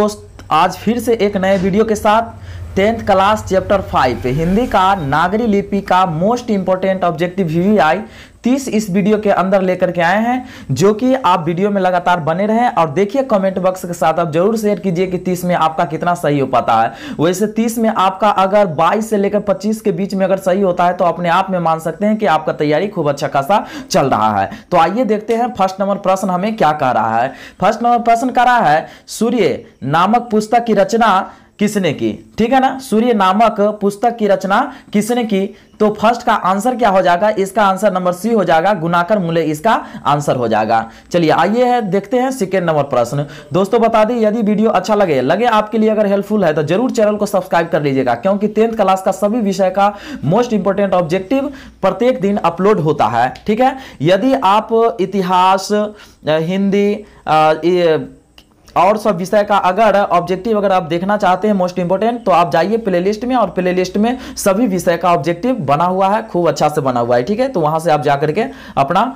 दोस्त, आज फिर से एक नए वीडियो के साथ 10th क्लास चैप्टर 5 हिंदी का नागरी लिपि का मोस्ट इंपोर्टेंट ऑब्जेक्टिव VVI 30 इस वीडियो के अंदर लेकर के आए हैं, जो कि आप वीडियो में लगातार बने रहें और देखिए कमेंट बॉक्स के साथ आप जरूर शेयर कीजिए कि 30 में आपका कितना सही हो पाता है। वैसे 30 में आपका अगर 22 से लेकर 25 के बीच में अगर सही होता है तो अपने आप में मान सकते हैं कि आपका तैयारी खूब अच्छा खासा चल रहा है। तो आइए देखते हैं फर्स्ट नंबर प्रश्न हमें क्या कह रहा है। फर्स्ट नंबर प्रश्न कह रहा है, सूर्य नामक पुस्तक की रचना किसने की? ठीक है ना, सूर्य नामक पुस्तक की रचना किसने की? तो फर्स्ट का आंसर क्या हो जाएगा? इसका आंसर नंबर सी हो जाएगा, गुणाकर मूल्य इसका आंसर हो जाएगा। चलिए आइए है देखते हैं सेकेंड नंबर प्रश्न। दोस्तों बता दी, यदि वीडियो अच्छा लगे आपके लिए अगर हेल्पफुल है तो जरूर चैनल को सब्सक्राइब कर लीजिएगा, क्योंकि 10th क्लास का सभी विषय का मोस्ट इंपोर्टेंट ऑब्जेक्टिव प्रत्येक दिन अपलोड होता है। ठीक है, यदि आप इतिहास, हिंदी और सब विषय का अगर ऑब्जेक्टिव अगर आप देखना चाहते हैं मोस्ट इंपोर्टेंट, तो आप जाइए प्लेलिस्ट में, और प्लेलिस्ट में सभी विषय का ऑब्जेक्टिव बना हुआ है, खूब अच्छा से बना हुआ है। ठीक है, तो वहां से आप जाकर के अपना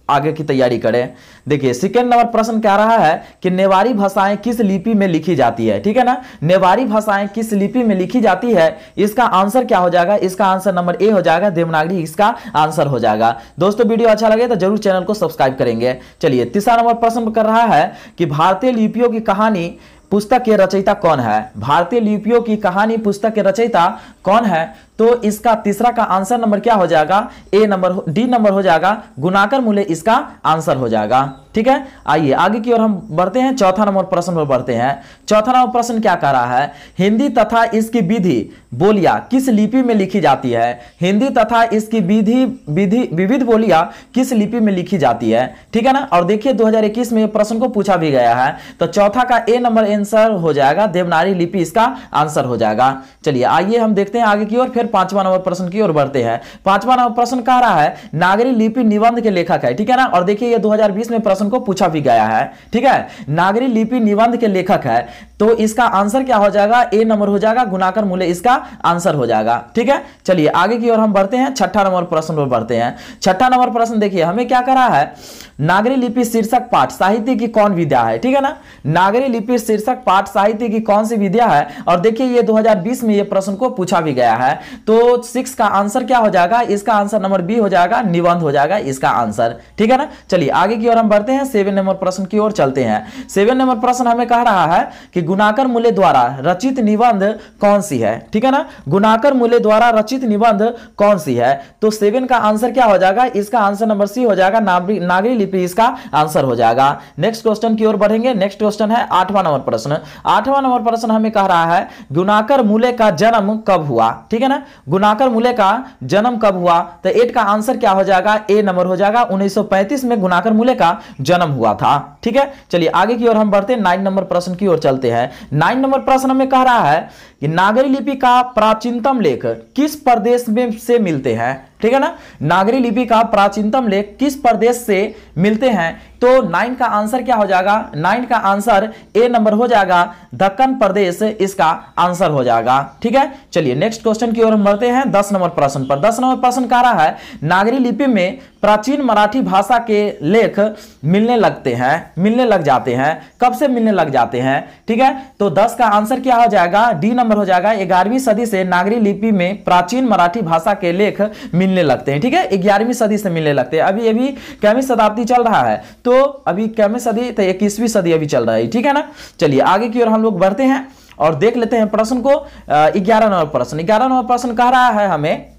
आगे की तैयारी करें। देखिए सेकेंड नंबर प्रश्न कह रहा है कि नेवारी भाषाएं किस लिपि में लिखी जाती है? ठीक है ना, नेवारी भाषाएं किस लिपि में लिखी जाती है? इसका आंसर क्या हो जाएगा? इसका आंसर नंबर ए हो जाएगा, देवनागरी इसका आंसर हो जाएगा। दोस्तों वीडियो अच्छा लगे तो जरूर चैनल को सब्सक्राइब करेंगे। चलिए तीसरा नंबर प्रश्न कर रहा है कि भारतीय लिपियों की कहानी पुस्तक के रचयिता कौन है? भारतीय लिपियों की कहानी पुस्तक के रचयिता कौन है? तो इसका तीसरा का आंसर नंबर क्या हो जाएगा? डी नंबर हो जाएगा, गुणाकर मूल्य इसका आंसर हो जाएगा। ठीक है, आइए आगे की ओर हम बढ़ते हैं, चौथा नंबर प्रश्न पर बढ़ते हैं। चौथा नंबर प्रश्न क्या कह रहा है? हिंदी तथा इसकी विधि बोलियां किस लिपि में लिखी जाती है? हिंदी तथा इसकी विविध बोलियां किस लिपि में लिखी जाती है? ठीक है ना, और देखिए 2021 में प्रश्न को पूछा भी गया है, तो चौथा का ए नंबर आंसर हो जाएगा, देवनागरी लिपि इसका आंसर हो जाएगा। चलिए आइए हम देखते हैं आगे की ओर, फिर पांचवा नंबर प्रश्न की ओर बढ़ते हैं। पांचवा नंबर प्रश्न कह रहा है नागरी लिपि निबंध के लेखक है। ठीक है ना, और देखिए ये 2020 में प्रश्न को पूछा भी गया है। ठीक है, नागरी लिपि निबंध के लेखक है, तो इसका आंसर क्या हो जाएगा? ए नंबर हो जाएगा, गुणाकर मूल्य इसका आंसर हो जाएगा। ठीक है, चलिए आगे की ओर हम बढ़ते हैं, छठा नंबर प्रश्न पर बढ़ते हैं। छठा नंबर प्रश्न देखिए हमें क्या कह रहा है, नागरी लिपि शीर्षक पाठ साहित्य की कौन विद्या है? ठीक है ना, नागरी लिपि शीर्षक पाठ साहित्य की कौन सी विद्या है? और देखिए ये 2020 में ये प्रश्न को पूछा भी गया है, तो 6 का आंसर क्या हो जाएगा? इसका आंसर नंबर बी हो जाएगा, निबंध हो जाएगा इसका आंसर। ठीक है ना, चलिए आगे की ओर हम बढ़ते हैं, 7 नंबर प्रश्न की ओर चलते हैं। 7 नंबर प्रश्न हमें कह रहा है कि गुणाकर मूल्य द्वारा रचित निबंध कौन सी है? ठीक है ना, गुणाकर मूल्य द्वारा रचित निबंध कौन सी है? तो 7 का आंसर क्या हो जाएगा? इसका आंसर नंबर सी हो जाएगा, नागरी लिपि इसका आंसर हो जाएगा। नेक्स्ट क्वेश्चन की ओर बढ़ेंगे। नेक्स्ट क्वेश्चन है 8वां नंबर प्रश्न। 8वां नंबर प्रश्न हमें कह रहा है गुणाकर मूल्य का जन्म कब हुआ? ठीक है ना, गुणाकर मूल्य का जन्म कब हुआ? तो 8 का आंसर क्या हो जाएगा? ए नंबर हो जाएगा, 1935 में गुणाकर मूल्य का जन्म हुआ था। ठीक है, चलिए आगे की ओर हम बढ़ते हैं, 9 नंबर प्रश्न की ओर चलते हैं। 9 नंबर प्रश्न हमें कह रहा है कि नागरी लिपि का प्राचीनतम लेख किस प्रदेश में से मिलते हैं? ठीक है ना, नागरी लिपि का प्राचीनतम लेख किस प्रदेश से मिलते हैं? तो 9 का आंसर क्या हो जाएगा? 9 का आंसर ए नंबर हो जाएगा, दक्कन प्रदेश इसका आंसर हो जाएगा। ठीक है, चलिए नेक्स्ट क्वेश्चन की ओर हम बढ़ते हैं, 10 नंबर प्रश्न पर। 10 नंबर प्रश्न कह रहा है नागरी लिपि में प्राचीन मराठी भाषा के लेख मिलने लग जाते हैं। कब से मिलने लग जाते हैं? ठीक है, तो 10 का आंसर क्या हो जाएगा? डी नंबर हो जाएगा, 11वीं सदी से नागरी लिपि में प्राचीन मराठी भाषा के लेख मिलने लगते हैं। ठीक है, 11वीं सदी से मिलने लगते हैं। अभी कैमी शताब्दी चल रहा है, तो अभी कैमी सदी तो 21वीं सदी अभी चल रहा है। ठीक है ना, चलिए आगे की ओर हम लोग बढ़ते हैं और देख लेते हैं प्रश्न को। 11 नंबर प्रश्न। 11 नंबर प्रश्न कह रहा है हमें,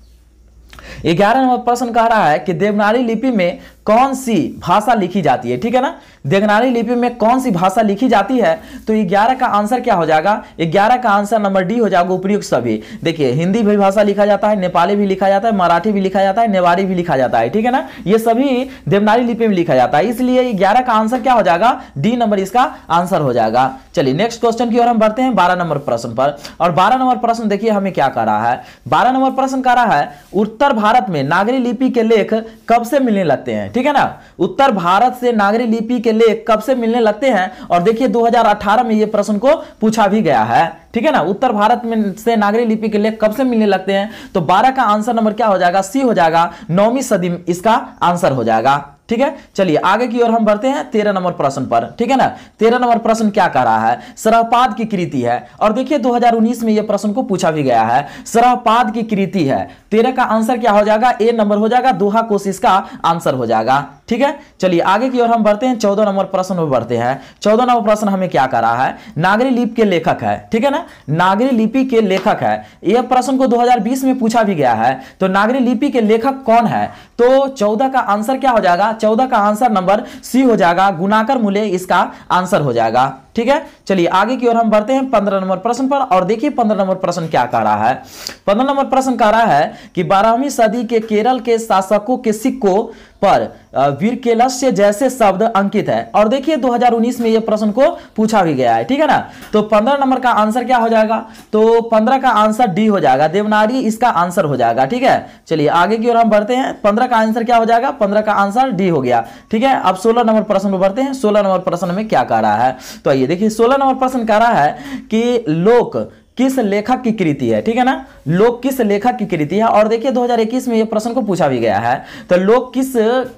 11 नंबर प्रश्न कह रहा है कि देवनागरी लिपि में कौन सी भाषा लिखी जाती है? ठीक है ना, देवनागरी लिपि में कौन सी भाषा लिखी जाती है? तो 11 का आंसर क्या हो जाएगा? 11 का आंसर नंबर डी हो जाएगा, उपयुक्त सभी। देखिए हिंदी भी भाषा लिखा जाता है, नेपाली भी लिखा जाता है, मराठी भी लिखा जाता है, नेवारी भी लिखा जाता है। ठीक है ना, ये सभी देवनागरी लिपि में लिखा जाता है, इसलिए 11 का आंसर क्या हो जाएगा? डी नंबर इसका आंसर हो जाएगा। चलिए नेक्स्ट क्वेश्चन की ओर हम बढ़ते हैं, 12 नंबर प्रश्न पर। और 12 नंबर प्रश्न देखिए हमें क्या कह रहा है। 12 नंबर प्रश्न कह रहा है उत्तर भारत में नागरी लिपि के लेख कब से मिलने लगते हैं? ठीक है ना, उत्तर भारत से नागरी लिपि के लेख कब से मिलने लगते हैं? और देखिए 2018 में यह प्रश्न को पूछा भी गया है। ठीक है ना, उत्तर भारत में से नागरी लिपि के लेख कब से मिलने लगते हैं? तो 12 का आंसर नंबर क्या हो जाएगा? सी हो जाएगा, 9वीं सदी इसका आंसर हो जाएगा। ठीक है, चलिए आगे की ओर हम बढ़ते हैं 13 नंबर प्रश्न पर, ठीक है ना। 13 नंबर प्रश्न क्या कह रहा है, सरहपाद की कृति है, और देखिए 2019 में यह प्रश्न को पूछा भी गया है, सरहपाद की कृति है। 13 का आंसर क्या हो जाएगा, ए नंबर हो जाएगा, दोहा कोश इसका आंसर हो जाएगा, ठीक है। चलिए आगे की ओर हम बढ़ते हैं, 14 नंबर प्रश्न में बढ़ते हैं। 14 नंबर प्रश्न हमें क्या कह रहा है, नागरी लिपि के लेखक है, ठीक है ना, नागरी लिपि के लेखक है। यह प्रश्न को 2020 में पूछा भी गया है, तो नागरी लिपि के लेखक कौन है, तो 14 का आंसर क्या हो जाएगा, 14 का आंसर नंबर सी हो जाएगा, गुणाकर मूल्य इसका आंसर हो जाएगा, ठीक है। चलिए आगे की ओर हम बढ़ते हैं 15 नंबर प्रश्न पर, और देखिए 15 नंबर प्रश्न क्या कह रहा है। 15 नंबर प्रश्न कह रहा है कि 12वीं सदी के केरल के शासकों के सिक्कों पर वीरकेलस्य जैसे शब्द अंकित है, और देखिए 2019 में यह प्रश्न को पूछा भी गया है, ठीक है ना। तो 15 नंबर का आंसर क्या हो जाएगा, तो 15 का आंसर डी हो जाएगा, देवनागरी इसका आंसर हो जाएगा, ठीक है। चलिए आगे की ओर हम बढ़ते हैं, 15 का आंसर क्या हो जाएगा, 15 का आंसर डी हो गया, ठीक है। अब 16 नंबर प्रश्न में बढ़ते हैं। 16 नंबर प्रश्न में क्या कह रहा है, तो आइए देखिए 16 नंबर प्रश्न कह रहा है कि लोक किस लेखक की कृति है, ठीक है ना, लोक किस लेखक की कृति है, और देखिए 2021 में यह प्रश्न को पूछा भी गया है, तो लोक किस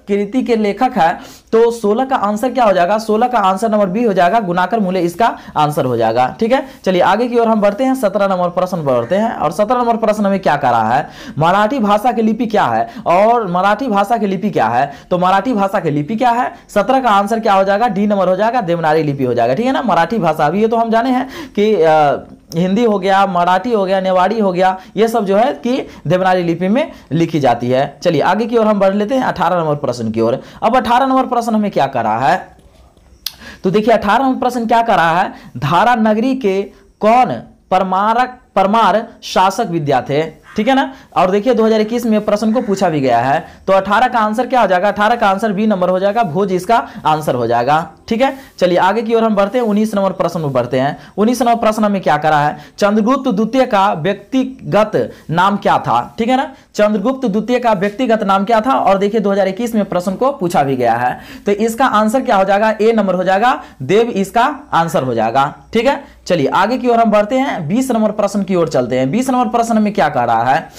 कृति के लेखक है, तो 16 का आंसर क्या हो जाएगा, 16 का आंसर नंबर बी हो जाएगा, गुणाकर मूल्य इसका आंसर हो जाएगा, ठीक है। चलिए आगे की ओर हम बढ़ते हैं, 17 नंबर प्रश्न बढ़ते हैं, और 17 नंबर प्रश्न में क्या कह रहा है, मराठी भाषा की लिपि क्या है, और मराठी भाषा की लिपि क्या है, तो मराठी भाषा की लिपि क्या है, 17 का आंसर क्या हो जाएगा, डी नंबर हो जाएगा, देवनागरी लिपि हो जाएगा, ठीक है ना। मराठी भाषा अभी ये तो हम जाने हैं कि हिंदी हो गया, मराठी हो गया, नेवाड़ी हो गया, ये सब जो है कि देवनागरी लिपि में लिखी जाती है। चलिए आगे की ओर हम बढ़ लेते हैं 18 नंबर प्रश्न की ओर। अब 18 नंबर प्रश्न हमें क्या कर रहा है, तो देखिए 18 नंबर प्रश्न क्या कर रहा है, धारा नगरी के कौन परमार शासक विद्या थे, ठीक है ना। और देखिए 2021 में प्रश्न को पूछा भी गया है, तो 18 का आंसर क्या हो जाएगा, 18 का आंसर बी नंबर हो जाएगा, भोज इसका आंसर हो जाएगा, ठीक है। चलिए आगे की ओर हम बढ़ते हैं, 19 नंबर प्रश्न में बढ़ते हैं। 19 नंबर प्रश्न में क्या करा है, चंद्रगुप्त द्वितीय का व्यक्तिगत नाम क्या था, ठीक है ना, चंद्रगुप्त द्वितीय का व्यक्तिगत नाम क्या था, और देखिए 2021 में प्रश्न को पूछा भी गया है, तो इसका आंसर क्या हो जाएगा, ए नंबर हो जाएगा, देव इसका आंसर हो जाएगा, ठीक है। चलिए आगे की ओर हम बढ़ते हैं, 20 नंबर प्रश्न की ओर चलते हैं। 20 नंबर प्रश्न में क्या कह रहा है,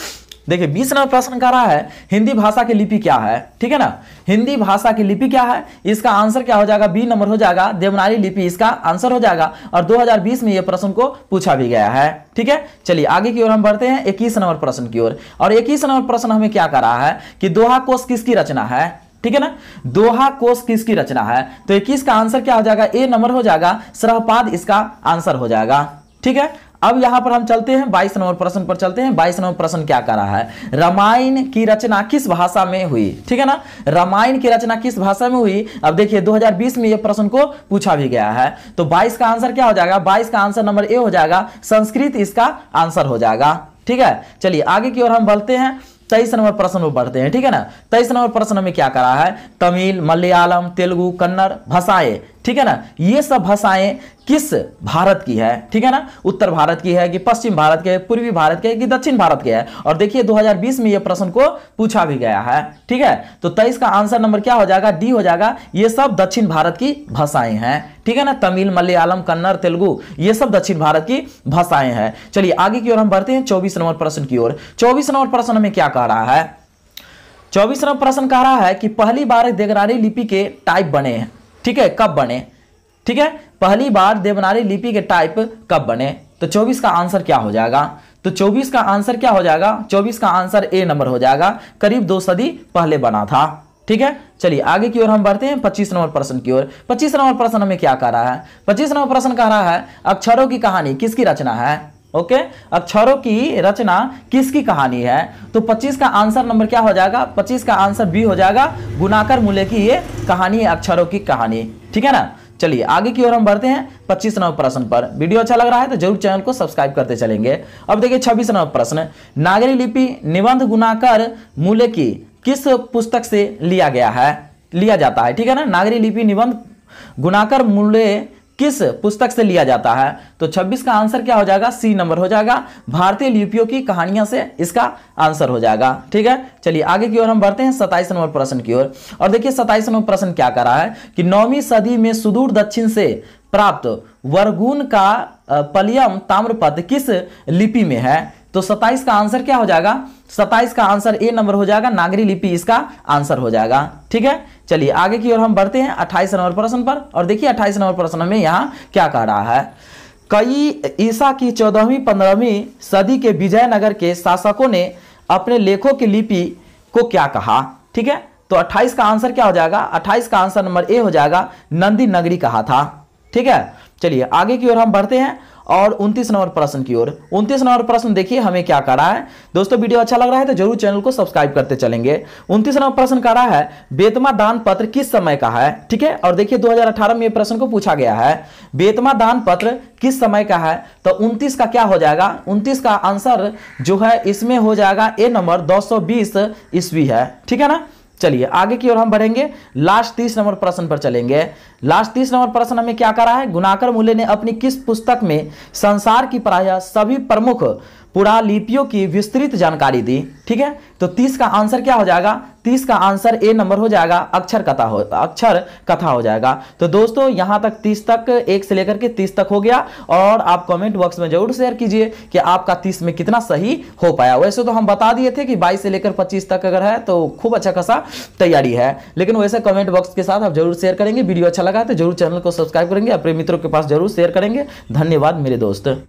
देखिए 20 नंबर प्रश्न कह रहा है हिंदी भाषा की लिपि क्या है, ठीक है ना, हिंदी भाषा की लिपि क्या है, इसका आंसर क्या हो जाएगा, बी नंबर हो जाएगा, देवनागरी लिपि इसका आंसर हो जाएगा, और 2020 में यह प्रश्न को पूछा भी गया है, ठीक है। चलिए आगे की ओर हम बढ़ते हैं 21 नंबर प्रश्न की ओर, और 21 नंबर प्रश्न हमें क्या कह रहा है कि दोहा कोश किसकी रचना है, ठीक है ना, दोहा कोश किसकी रचना है, तो 21 का आंसर क्या हो जाएगा, ए नंबर हो जाएगा, सरहपाद इसका आंसर हो जाएगा, ठीक है। अब यहां पर हम चलते हैं 22 नंबर प्रश्न पर चलते हैं। 22 नंबर प्रश्न क्या कर रहा है, रामायण की रचना किस भाषा में हुई, ठीक है ना, रामायण की रचना किस भाषा में हुई। अब देखिए 2020 में यह प्रश्न को पूछा भी गया है, तो 22 का आंसर क्या हो जाएगा, 22 का आंसर नंबर ए हो जाएगा, संस्कृत इसका आंसर हो जाएगा, ठीक है। चलिए आगे की ओर हम बढ़ते हैं, 23 नंबर प्रश्न में बढ़ते हैं, ठीक है ना। 23 नंबर प्रश्न में क्या करा है, तमिल, मलयालम, तेलुगु, कन्नड़ भाषाएं, ठीक है ना, ये सब भाषाएं किस भारत की है, ठीक है ना, उत्तर भारत की है कि पश्चिम भारत के, पूर्वी भारत के कि दक्षिण भारत के है, और देखिए 2020 में यह प्रश्न को पूछा भी गया है, ठीक है। तो 23 का आंसर नंबर क्या हो जाएगा, डी हो जाएगा, ये सब दक्षिण भारत की भाषाएं हैं, ठीक है ना, तमिल, मलयालम, कन्नड़, तेलुगु ये सब दक्षिण भारत की भाषाएं हैं। चलिए आगे की ओर हम बढ़ते हैं 24 नंबर प्रश्न की ओर। 24 नंबर प्रश्न में क्या कह रहा है, 24 नंबर प्रश्न कह रहा है कि पहली बार देवनागरी लिपि के टाइप बने हैं, ठीक है, कब बने, ठीक है, पहली बार देवनागरी लिपि के टाइप कब बने, तो 24 का आंसर क्या हो जाएगा, तो 24 का आंसर क्या हो जाएगा, 24 का आंसर ए नंबर हो जाएगा, करीब 2 सदी पहले बना था, ठीक है। चलिए आगे की ओर हम बढ़ते हैं 25 नंबर प्रश्न की ओर। 25 नंबर प्रश्न में क्या कह रहा है, 25 नंबर प्रश्न कह रहा है अक्षरों की कहानी किसकी रचना है, ओके, अक्षरों की रचना किसकी कहानी है, तो 25 का आंसर नंबर क्या हो जाएगा, 25 का आंसर बी हो जाएगा, गुणाकर मूल्य की ये कहानी है, अक्षरों की कहानी, ठीक है ना। चलिए आगे की ओर हम बढ़ते हैं 25 नंबर प्रश्न पर। वीडियो अच्छा लग रहा है तो जरूर चैनल को सब्सक्राइब करते चलेंगे। अब देखिए 26 नंबर प्रश्न, नागरी लिपि निबंध गुणाकर मूल्य की किस पुस्तक से लिया जाता है, ठीक है ना, नागरी लिपि निबंध गुणाकर मूल्य किस पुस्तक से लिया जाता है, तो 26 का आंसर क्या हो जाएगा, सी नंबर हो जाएगा, भारतीय लिपियों की कहानियां से इसका आंसर हो जाएगा, ठीक है। चलिए आगे की ओर हम बढ़ते हैं 27 नंबर प्रश्न की ओर, और देखिए 27 नंबर प्रश्न क्या कर रहा है कि 9वीं सदी में सुदूर दक्षिण से प्राप्त वर्गुण का पलियम ताम्रपत्र किस लिपि में है, तो 27 का आंसर क्या हो जाएगा, 27 का आंसर ए नंबर हो जाएगा, नागरी लिपि इसका आंसर हो जाएगा। ठीक है, चलिए आगे की ओर हम बढ़ते हैं 28 नंबर प्रश्न पर। और देखिए 28 नंबर प्रश्न में यहाँ क्या कह रहा है, कई ईसा की 14वीं 15वीं सदी के विजयनगर के शासकों ने अपने लेखों की लिपि को क्या कहा। ठीक है, तो 28 का आंसर क्या हो जाएगा, 28 का आंसर नंबर ए हो जाएगा, नंदी नगरी कहा था। ठीक है, चलिए आगे की ओर हम बढ़ते हैं और 29 नंबर प्रश्न की ओर। 29 नंबर प्रश्न देखिए हमें क्या कह रहा है। दोस्तों वीडियो अच्छा लग रहा है तो जरूर चैनल को सब्सक्राइब करते चलेंगे। 29 नंबर प्रश्न कह रहा है, बेतमा दान पत्र किस समय का है। ठीक है, और देखिए 2018 में ये प्रश्न को पूछा गया है, बेतमा दान पत्र किस समय का है। तो 29 का क्या हो जाएगा, 29 का आंसर जो है इसमें हो जाएगा ए नंबर 220 ईस्वी है। ठीक है ना, चलिए आगे की ओर हम बढ़ेंगे, लास्ट 30 नंबर प्रश्न पर चलेंगे। लास्ट 30 नंबर प्रश्न हमें क्या करा है, गुणाकर मूल्य ने अपनी किस पुस्तक में संसार की प्रायः सभी प्रमुख पुरालिपियों की विस्तृत जानकारी दी। ठीक है, तो 30 का आंसर क्या हो जाएगा, 30 का आंसर ए नंबर हो जाएगा, अक्षर कथा हो जाएगा। तो दोस्तों यहां तक 30 तक, 1 से लेकर के 30 तक हो गया। और आप कमेंट बॉक्स में जरूर शेयर कीजिए कि आपका 30 में कितना सही हो पाया। वैसे तो हम बता दिए थे कि 22 से लेकर 25 तक अगर है तो खूब अच्छा खासा तैयारी है, लेकिन वैसे कमेंट बॉक्स के साथ आप जरूर शेयर करेंगे। वीडियो अच्छा लगा तो जरूर चैनल को सब्सक्राइब करेंगे, अपने मित्रों के पास जरूर शेयर करेंगे। धन्यवाद मेरे दोस्त।